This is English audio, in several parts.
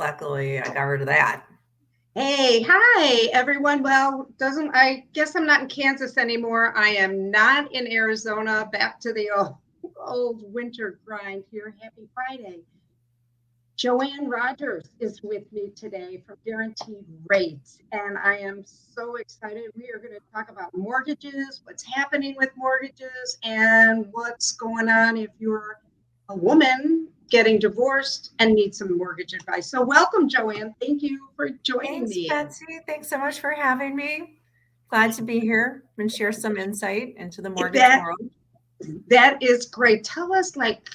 luckily I got rid of that. Hey, hi everyone. Well, I guess I'm not in Kansas anymore. I am not in Arizona. Back to the old winter grind here. Happy Friday. Joanne Rogers is with me today from Guaranteed Rates, and I am so excited. We are going to talk about mortgages, what's happening with mortgages, and what's going on if you're a woman getting divorced and need some mortgage advice. So, welcome, Joanne. Thank you for joining Thanks, me. Betsy. Thanks so much for having me. Glad to be here and share some insight into the mortgage That world. that is great. Tell us, like,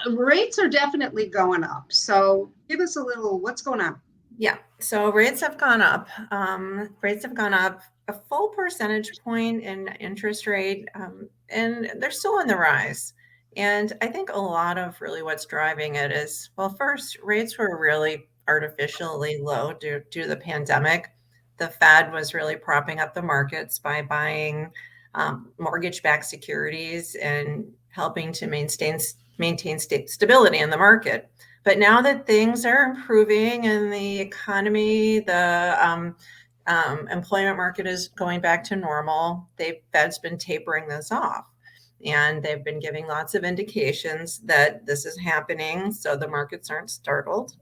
rates are definitely going up. So, give us a little. What's going on? Yeah, so rates have gone up. Rates have gone up a full percentage point in interest rate, and they're still on the rise. And I think a lot of really what's driving it is, well, first, rates were really artificially low due to the pandemic. The Fed was really propping up the markets by buying mortgage-backed securities and helping to maintain stability in the market. But now that things are improving and the economy, the employment market is going back to normal, Fed's been tapering this off. And they've been giving lots of indications that this is happening, so the markets aren't startled.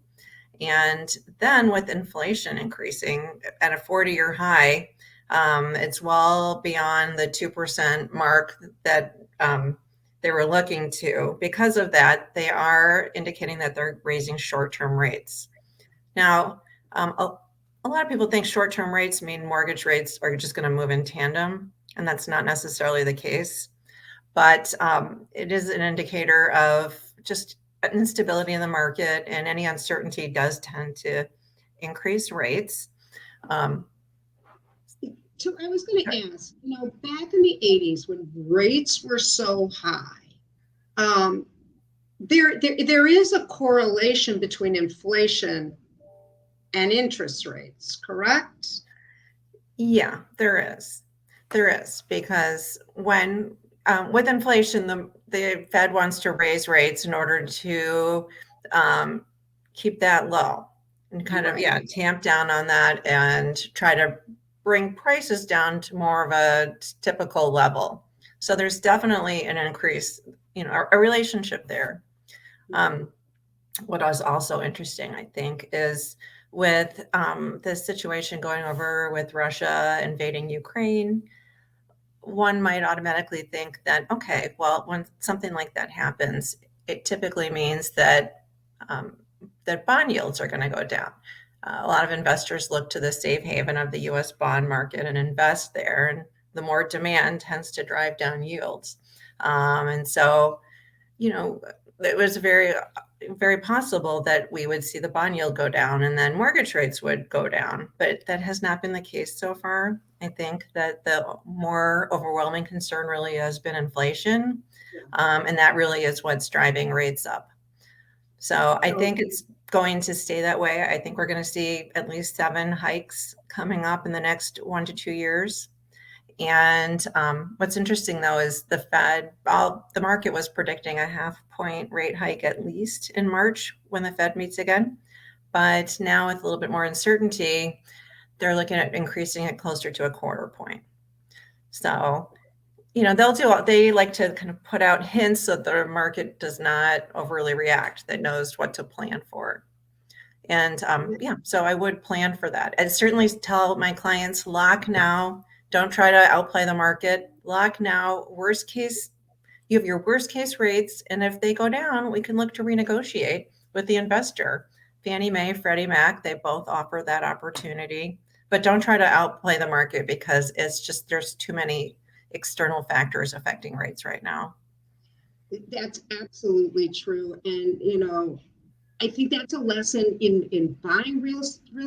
And then with inflation increasing at a 40-year high, it's well beyond the 2% mark that they were looking to. Because of that, they are indicating that they're raising short-term rates. Now, a lot of people think short-term rates mean mortgage rates are just going to move in tandem, and that's not necessarily the case. But it is an indicator of just instability in the market, and any uncertainty does tend to increase rates. So I was going to ask, back in the 80s when rates were so high, there is a correlation between inflation and interest rates, correct? Yeah, there is. There is, because when with inflation, the Fed wants to raise rates in order to keep that low and kind of, yeah, Right. tamp down on that and try to bring prices down to more of a typical level. So there's definitely an increase, a relationship there. What was also interesting, I think, is with this situation going over with Russia invading Ukraine, one might automatically think that, okay, well, when something like that happens, it typically means that that bond yields are going to go down. A lot of investors look to the safe haven of the U.S. bond market and invest there, and the more demand tends to drive down yields. And so, it was very possible that we would see the bond yield go down and then mortgage rates would go down. But that has not been the case so far. I think that the more overwhelming concern really has been inflation. And that really is what's driving rates up. So I think it's going to stay that way. I think we're going to see at least 7 hikes coming up in the next 1 to 2 years. And what's interesting, though, is the the market was predicting a 0.5 point rate hike at least in March when the Fed meets again. But now with a little bit more uncertainty, they're looking at increasing it closer to 0.25 point. So, they like to kind of put out hints so that the market does not overly react, that knows what to plan for. And so I would plan for that. I certainly tell my clients, lock now. Don't try to outplay the market. Lock now. Worst case, you have your worst case rates, and if they go down, we can look to renegotiate with the investor. Fannie Mae, Freddie Mac, they both offer that opportunity. But don't try to outplay the market, because it's just there's too many external factors affecting rates right now. That's absolutely true. And, I think that's a lesson in buying real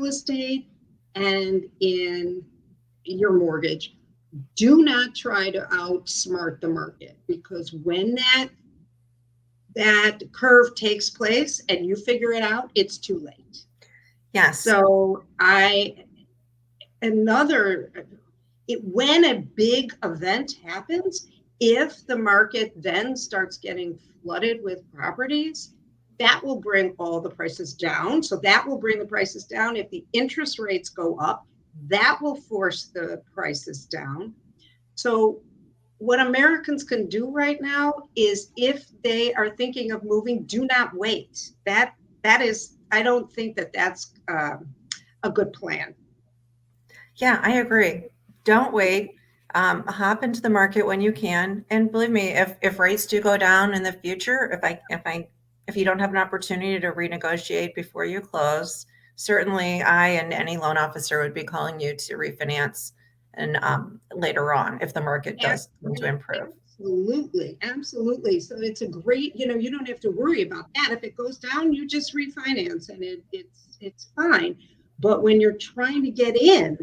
estate and in your mortgage. Do not try to outsmart the market, because when that curve takes place and you figure it out, it's too late. Yes. So when a big event happens, if the market then starts getting flooded with properties, that will bring all the prices down. So that will bring the prices down. If the interest rates go up, that will force the prices down. So what Americans can do right now is, if they are thinking of moving, do not wait. That is, I don't think that that's a good plan. Yeah, I agree. Don't wait. Hop into the market when you can. And believe me, if rates do go down in the future, if you don't have an opportunity to renegotiate before you close, certainly I and any loan officer would be calling you to refinance and later on if the market does come to improve. Absolutely, absolutely. So it's a great, you don't have to worry about that. If it goes down, you just refinance, and it's fine. But when you're trying to get in,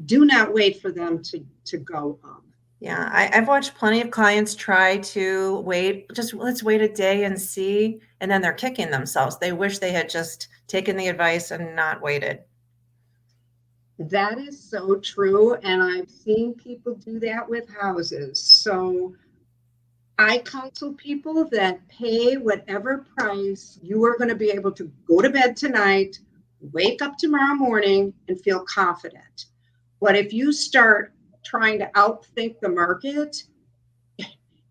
do not wait for them to go up. Yeah, I've watched plenty of clients try to wait, just let's wait a day and see, and then they're kicking themselves. They wish they had just taken the advice and not waited. That is so true. And I've seen people do that with houses. So I counsel people that pay whatever price you are going to be able to go to bed tonight, wake up tomorrow morning, and feel confident. But if you start trying to outthink the market,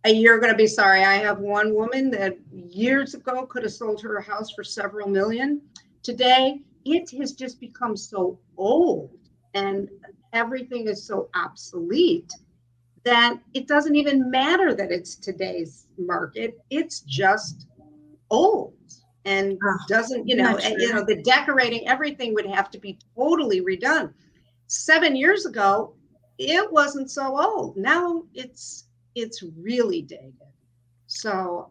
you're going to be sorry. I have one woman that years ago could have sold her house for several million. Today, it has just become so old and everything is so obsolete that it doesn't even matter that it's today's market. It's just old and Oh, doesn't, isn't that true? the decorating, everything would have to be totally redone. 7 years ago, it wasn't so old. Now it's really dated. So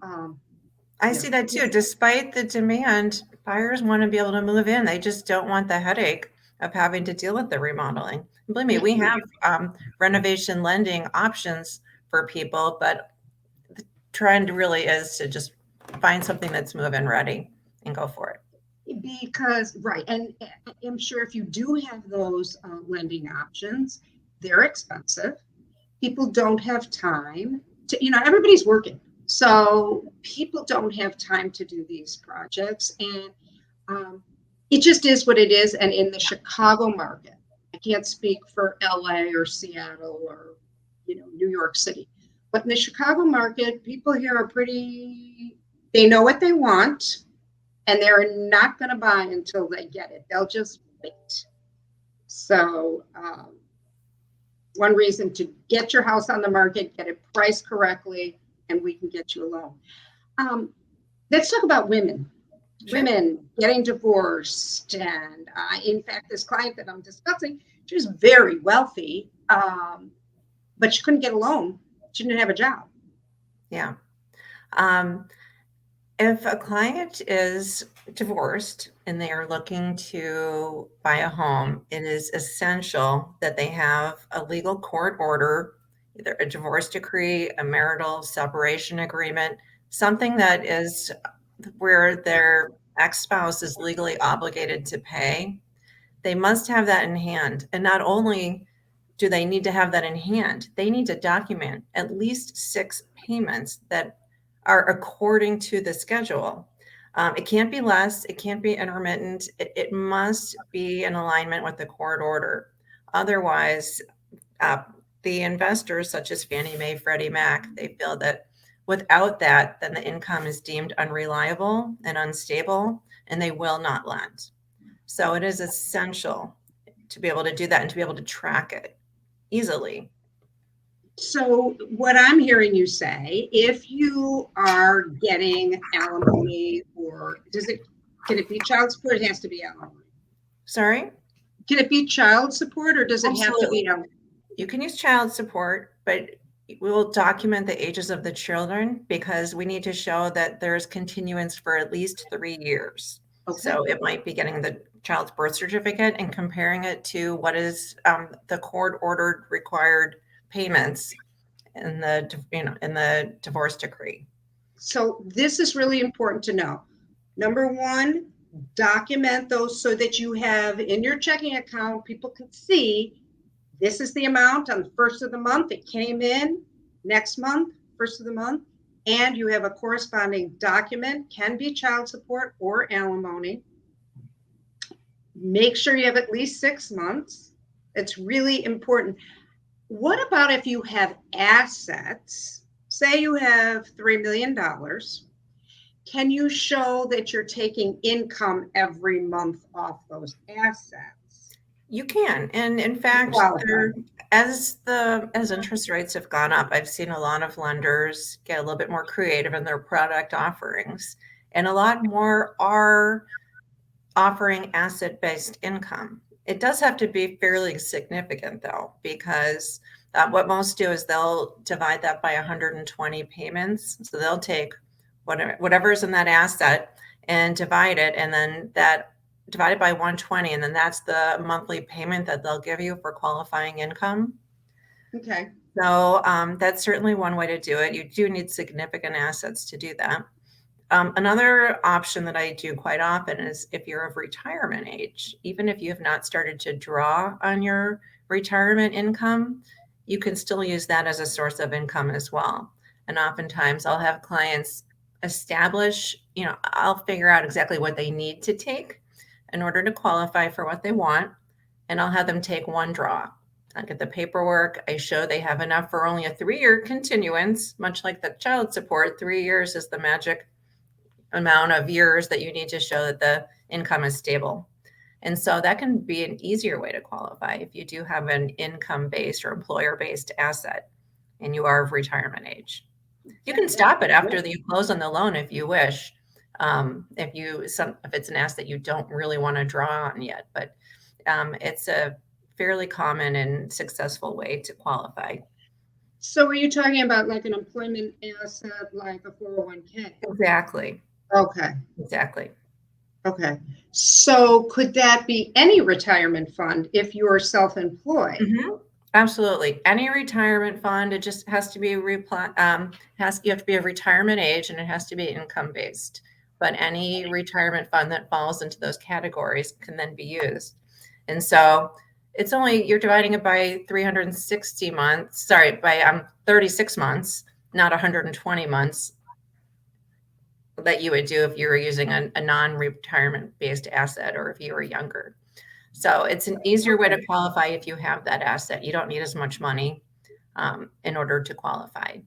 I see that too. Despite the demand, buyers want to be able to move in. They just don't want the headache of having to deal with the remodeling. And believe me, we have renovation lending options for people, but the trend really is to just find something that's move-in ready and go for it. because right, and I'm sure if you do have those lending options, they're expensive. People don't have time to, everybody's working, so people don't have time to do these projects, and um, it just is what it is. And in the Chicago market, I can't speak for LA or Seattle or New York City, but in the Chicago market, people here are pretty, they know what they want, and they're not going to buy until they get it. They'll just wait. So one reason to get your house on the market, get it priced correctly, and we can get you a loan. Let's talk about women. Sure. Women getting divorced. And in fact, this client that I'm discussing, she was very wealthy, but she couldn't get a loan. She didn't have a job. Yeah. Um, if a client is divorced and they are looking to buy a home, it is essential that they have a legal court order, either a divorce decree, a marital separation agreement, something that is where their ex-spouse is legally obligated to pay. They must have that in hand. And not only do they need to have that in hand, they need to document at least 6 payments that are according to the schedule. It can't be less, it can't be intermittent. It must be in alignment with the court order. Otherwise, uh, the investors, such as Fannie Mae, Freddie Mac, they feel that without that, then the income is deemed unreliable and unstable, and they will not lend. So it is essential to be able to do that and to be able to track it easily. So what I'm hearing you say, if you are getting alimony, or can it be child support? It has to be alimony. Sorry? Can it be child support, or does it have to be Absolutely. You can use child support, but we will document the ages of the children because we need to show that there's continuance for at least 3 years. okay? So it might be getting the child's birth certificate and comparing it to what is the court ordered required payments in the divorce decree. So this is really important to know. Number one, document those so that you have in your checking account, people can see this is the amount on the first of the month. It came in next month, first of the month. and you have a corresponding document, can be child support or alimony. Make sure you have at least 6 months. It's really important. What about if you have assets? Say you have $3 million. Can you show that you're taking income every month off those assets? You can, and in fact, as interest rates have gone up, I've seen a lot of lenders get a little bit more creative in their product offerings, and a lot more are offering asset-based income. It does have to be fairly significant though, because what most do is they'll divide that by 120 payments. So they'll take whatever's in that asset and divide it, and then that divided by 120, and then that's the monthly payment that they'll give you for qualifying income. Okay. So that's certainly one way to do it. You do need significant assets to do that. Another option that I do quite often is if you're of retirement age, even if you have not started to draw on your retirement income, you can still use that as a source of income as well. And oftentimes I'll have clients establish, I'll figure out exactly what they need to take in order to qualify for what they want. And I'll have them take one draw. I get the paperwork. I show they have enough for only a 3-year continuance, much like the child support. 3 years is the magic amount of years that you need to show that the income is stable. And so that can be an easier way to qualify if you do have an income-based or employer-based asset and you are of retirement age. You can stop it after you close on the loan if you wish, if it's an asset you don't really want to draw on yet, but it's a fairly common and successful way to qualify. So are you talking about like an employment asset, like a 401k? Exactly. Okay. Exactly. Okay. So could that be any retirement fund if you're self-employed? Mm-hmm. Absolutely. Any retirement fund, it just has to be you have to be of retirement age, and it has to be income based. But any retirement fund that falls into those categories can then be used. And so it's you're dividing it by 360 months, by 36 months, not 120 months that you would do if you were using a non-retirement based asset or if you were younger. So it's an easier way to qualify if you have that asset. You don't need as much money in order to qualify.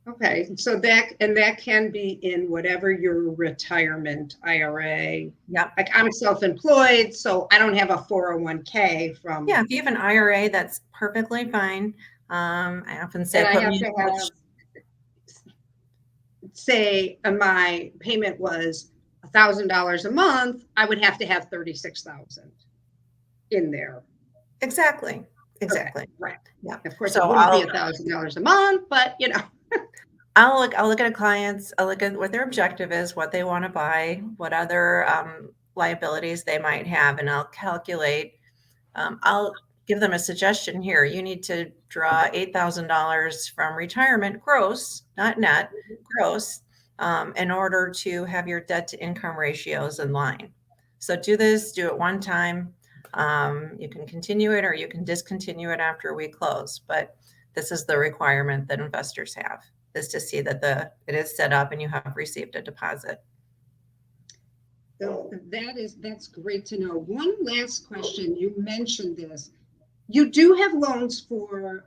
Okay, so that can be in whatever your retirement IRA. Yep. Like I'm self-employed, so I don't have a 401k from. Yeah, if you have an IRA, that's perfectly fine. I often say, say my payment was $1,000 a month, I would have to have 36,000 in there. Exactly. Okay, right. Yeah. Of course, it wouldn't be $1,000 a month, but I'll look at a client's, I'll look at what their objective is, what they want to buy, what other liabilities they might have, and I'll calculate. I'll give them a suggestion here. You need to draw $8,000 from retirement gross, not net, gross, in order to have your debt to income ratios in line. So do it one time. You can continue it or you can discontinue it after we close, but this is the requirement that investors have, is to see that it is set up and you have received a deposit. So that's great to know. One last question. You mentioned this. You do have loans for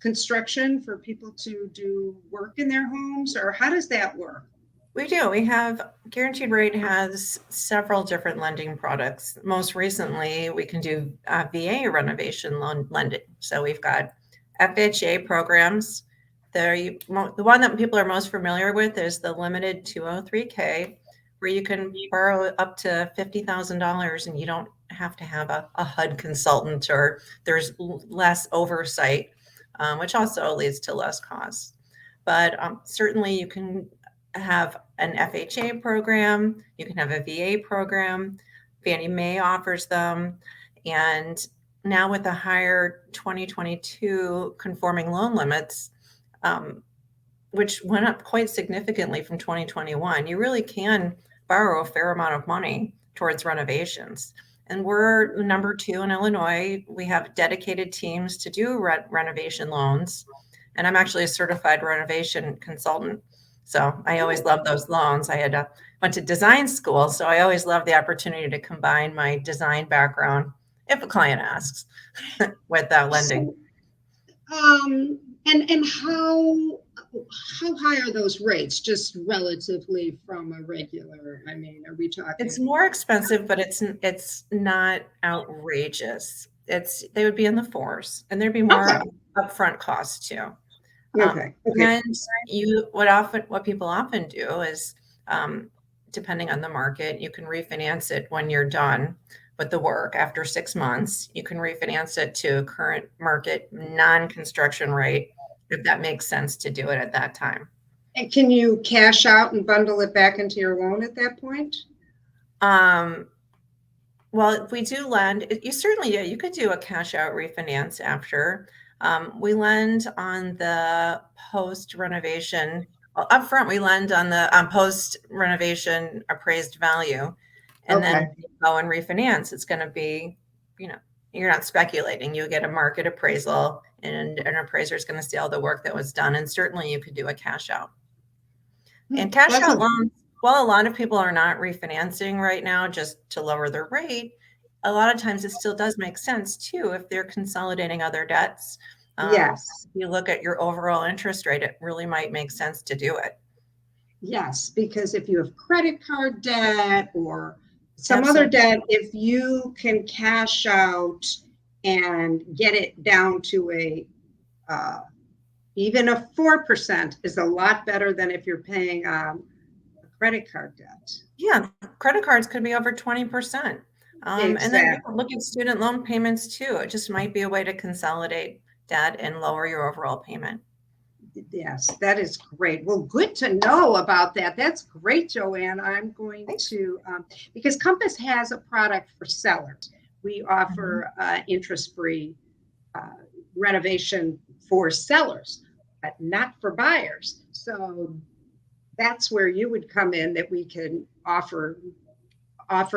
construction, for people to do work in their homes, or how does that work? We do. We have Guaranteed Rate has several different lending products. Most recently, we can do VA renovation loan lending. So we've got FHA programs. The one that people are most familiar with is the limited 203K, where you can borrow up to $50,000 and you don't have to have a HUD consultant, or there's less oversight, which also leads to less costs. But certainly you can have an FHA program, you can have a VA program. Fannie Mae offers them. And now with the higher 2022 conforming loan limits, which went up quite significantly from 2021, you really can borrow a fair amount of money towards renovations. And we're number 2 in Illinois. We have dedicated teams to do renovation loans. And I'm actually a certified renovation consultant. So I always love those loans. Went to design school, so I always love the opportunity to combine my design background, if a client asks, with lending. So, and how high are those rates, just relatively from a regular? I mean, are we It's talking? more expensive, but it's not outrageous. They would be in the fours, and there'd be more Okay, upfront costs too. okay. And what people often do is, um, depending on the market, you can refinance it when you're done with the work after 6 months. You can refinance it to a current market non-construction rate if that makes sense to do it at that time. And can you cash out and bundle it back into your loan at that point? Um, Well, if we do lend, you certainly, yeah, you could do a cash out refinance after. We lend on the post renovation. Well, upfront, we lend on the post renovation appraised value, and then Okay. when you go and refinance, it's going to be, you know, you're not speculating. You get a market appraisal, and an appraiser is going to see all the work that was done, and certainly you could do a cash out. And cash out Pleasant. loans, while a lot of people are not refinancing right now just to lower their rate, a lot of times it still does make sense too if they're consolidating other debts. Yes. If you look at your overall interest rate, it really might make sense to do it. Yes, because if you have credit card debt or some other Absolutely. debt, if you can cash out and get it down to uh, even a 4% is a lot better than if you're paying a credit card debt. Yeah, credit cards could be over 20%. And then you can Exactly. look at student loan payments too. It just might be a way to consolidate debt and lower your overall payment. Yes, that is great. Well, good to know about that. That's great, Joanne. I'm going Thanks. to, because Compass has a product for sellers. We Mhm. offer interest-free uh, renovation for sellers, but not for buyers. So that's where you would come in, that we can offer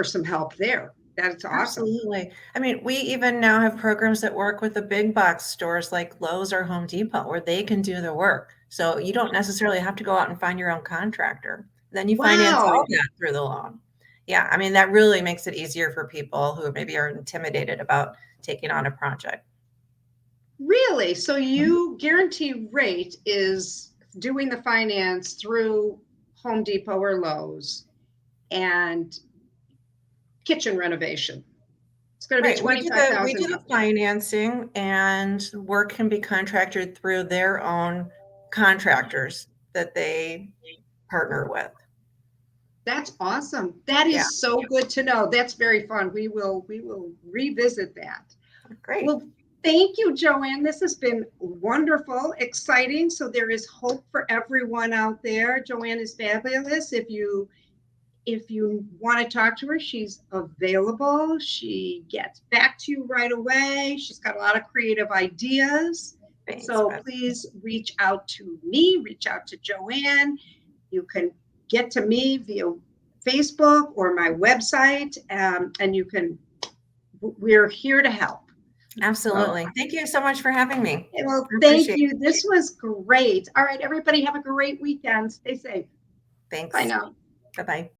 some help there. That's awesome. Absolutely. I mean, we even now have programs that work with the big box stores like Lowe's or Home Depot where they can do the work. So you don't necessarily have to go out and find your own contractor. Then you finance all Wow. that through the loan. Yeah, I mean, that really makes it easier for people who maybe are intimidated about taking on a project. Really? So Mhm. you guarantee rate is doing the finance through Home Depot or Lowe's and kitchen renovation. It's going to be Right. We do 25,000. the financing and work can be contracted through their own contractors that they partner with. That's awesome. That Yeah, is so good to know. That's very fun. We will revisit that. great. Well, thank you, Joanne. This has been wonderful, exciting. So there is hope for everyone out there. Joanne is fabulous. If you want to talk to her, she's available. She gets back to you right away. She's got a lot of creative ideas. Thanks, So Beth. please reach out to me, reach out to Joanne. You can get to me via Facebook or my website, and we're here to help. So, Absolutely. Thank you so much for having me. well, I thank appreciate it. you. This was great. All right, everybody, have a great weekend. Stay safe. Bye Thanks. now. Bye-bye.